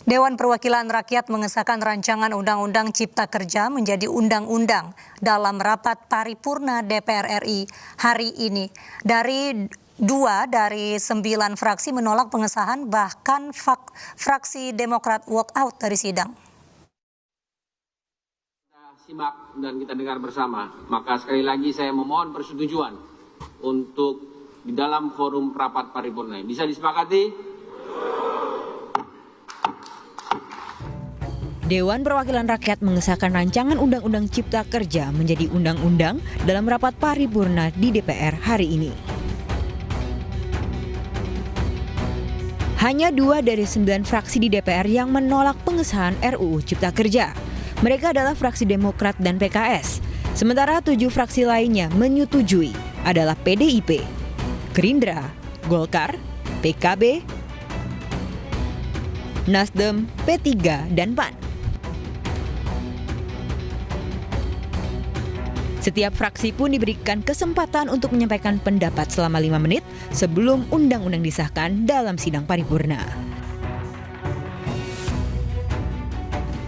Dewan Perwakilan Rakyat mengesahkan rancangan Undang-Undang Cipta Kerja menjadi undang-undang dalam rapat paripurna DPR RI hari ini. Dua dari 9 fraksi menolak pengesahan, bahkan fraksi Demokrat walk out dari sidang. Kita simak dan kita dengar bersama, maka sekali lagi saya memohon persetujuan untuk di dalam forum rapat paripurna. Bisa disepakati? Dewan Perwakilan Rakyat mengesahkan rancangan Undang-Undang Cipta Kerja menjadi undang-undang dalam rapat paripurna di DPR hari ini. Hanya 2 dari 9 fraksi di DPR yang menolak pengesahan RUU Cipta Kerja. Mereka adalah fraksi Demokrat dan PKS. Sementara 7 fraksi lainnya menyetujui adalah PDIP, Gerindra, Golkar, PKB, Nasdem, P3, dan PAN. Setiap fraksi pun diberikan kesempatan untuk menyampaikan pendapat selama 5 menit sebelum undang-undang disahkan dalam sidang paripurna.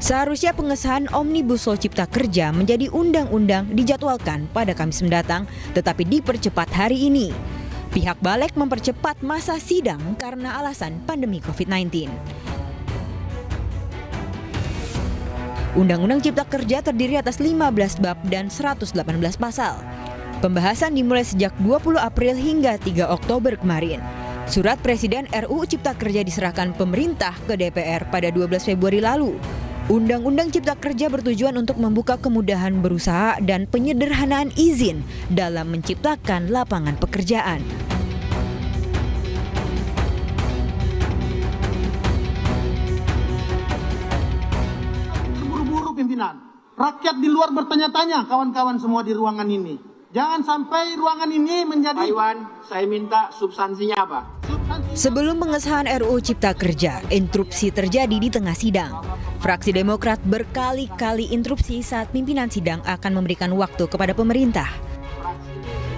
Seharusnya pengesahan Omnibus Law Cipta Kerja menjadi undang-undang dijadwalkan pada Kamis mendatang, tetapi dipercepat hari ini. Pihak Balek mempercepat masa sidang karena alasan pandemi COVID-19. Undang-Undang Cipta Kerja terdiri atas 15 bab dan 118 pasal. Pembahasan dimulai sejak 20 April hingga 3 Oktober kemarin. Surat Presiden RUU Cipta Kerja diserahkan pemerintah ke DPR pada 12 Februari lalu. Undang-Undang Cipta Kerja bertujuan untuk membuka kemudahan berusaha dan penyederhanaan izin dalam menciptakan lapangan pekerjaan. Pimpinan, rakyat di luar bertanya-tanya, kawan-kawan semua di ruangan ini. Jangan sampai ruangan ini menjadi... Pak Iwan, saya minta substansinya apa? Sebelum pengesahan RUU Cipta Kerja, interupsi terjadi di tengah sidang. Fraksi Demokrat berkali-kali interupsi saat pimpinan sidang akan memberikan waktu kepada pemerintah.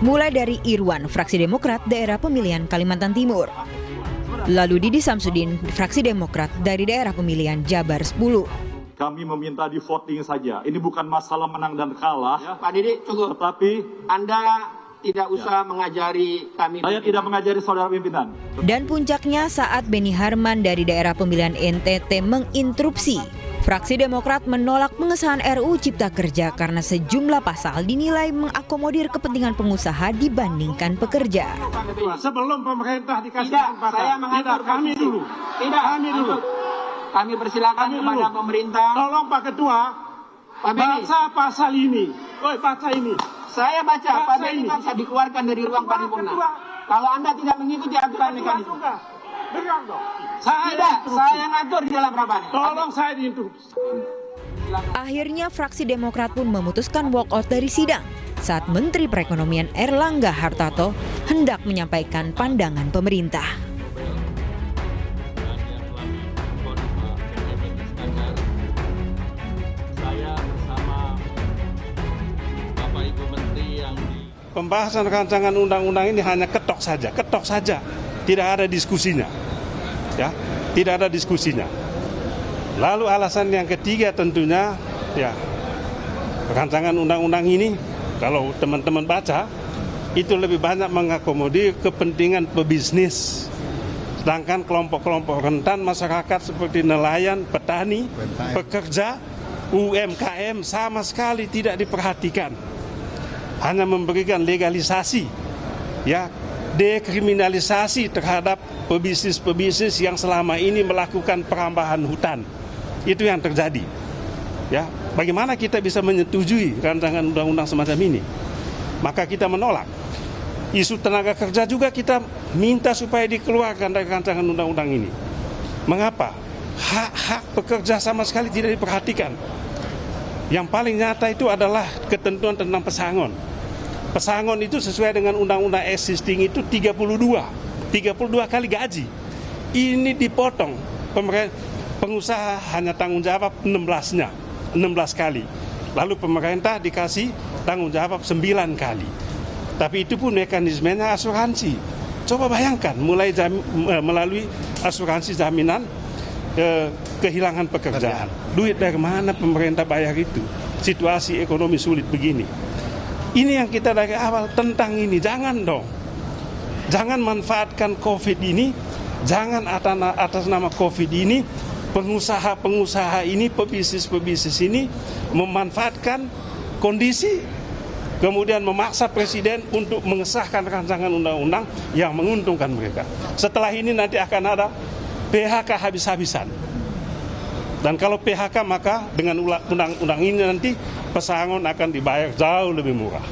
Mulai dari Irwan, fraksi Demokrat daerah pemilihan Kalimantan Timur. Lalu Didi Samsudin, fraksi Demokrat dari daerah pemilihan Jabar 10. Kami meminta di voting saja. Ini bukan masalah menang dan kalah. Ya, Pak Didi, cukup. Tetapi Anda tidak usah mengajari kami. Saya tidak mengajari saudara pimpinan. Dan puncaknya saat Beni Harman dari daerah pemilihan NTT menginterupsi. Fraksi Demokrat menolak pengesahan RUU Cipta Kerja karena sejumlah pasal dinilai mengakomodir kepentingan pengusaha dibandingkan pekerja. Sebelum pemerintah dikasih kesempatan. Saya mengatur kami dulu. Tidak, kami dulu. Kami persilakan kepada pemerintah. Tolong Pak Ketua, baca pasal ini. Baca ini. Saya baca, Pak Beni bisa dikeluarkan dari ruang paripurna. Kalau Anda tidak mengikuti aturan mekanisme. Saya ngatur di dalam rapat. Tolong saya diinterupsi. Akhirnya fraksi Demokrat pun memutuskan walkout dari sidang saat Menteri Perekonomian Erlangga Hartarto hendak menyampaikan pandangan pemerintah. Pembahasan rancangan undang-undang ini hanya ketok saja, tidak ada diskusinya, ya, tidak ada diskusinya. Lalu alasan yang ketiga tentunya, ya, rancangan undang-undang ini kalau teman-teman baca itu lebih banyak mengakomodir kepentingan pebisnis, sedangkan kelompok-kelompok rentan masyarakat seperti nelayan, petani, pekerja, UMKM sama sekali tidak diperhatikan. Hanya memberikan legalisasi, ya, dekriminalisasi terhadap pebisnis-pebisnis yang selama ini melakukan perambahan hutan. Itu yang terjadi. Ya, bagaimana kita bisa menyetujui rancangan undang-undang semacam ini? Maka kita menolak. Isu tenaga kerja juga kita minta supaya dikeluarkan dari rancangan undang-undang ini. Mengapa? Hak-hak pekerja sama sekali tidak diperhatikan. Yang paling nyata itu adalah ketentuan tentang pesangon. Pesangon itu sesuai dengan undang-undang existing itu 32 kali gaji. Ini dipotong. Pengusaha hanya tanggung jawab 16 kali. Lalu pemerintah dikasih tanggung jawab 9 kali. Tapi itu pun mekanismenya asuransi. Coba bayangkan, melalui asuransi jaminan kehilangan pekerjaan. Duit dari mana pemerintah bayar itu? Situasi ekonomi sulit begini. Ini yang kita dari awal tentang ini, jangan dong. Jangan manfaatkan COVID ini, jangan atas nama COVID ini, pengusaha-pengusaha ini, pebisnis-pebisnis ini memanfaatkan kondisi, kemudian memaksa presiden untuk mengesahkan rancangan undang-undang yang menguntungkan mereka. Setelah ini nanti akan ada PHK habis-habisan. Dan kalau PHK maka dengan undang-undang ini nanti pesangon akan dibayar jauh lebih murah.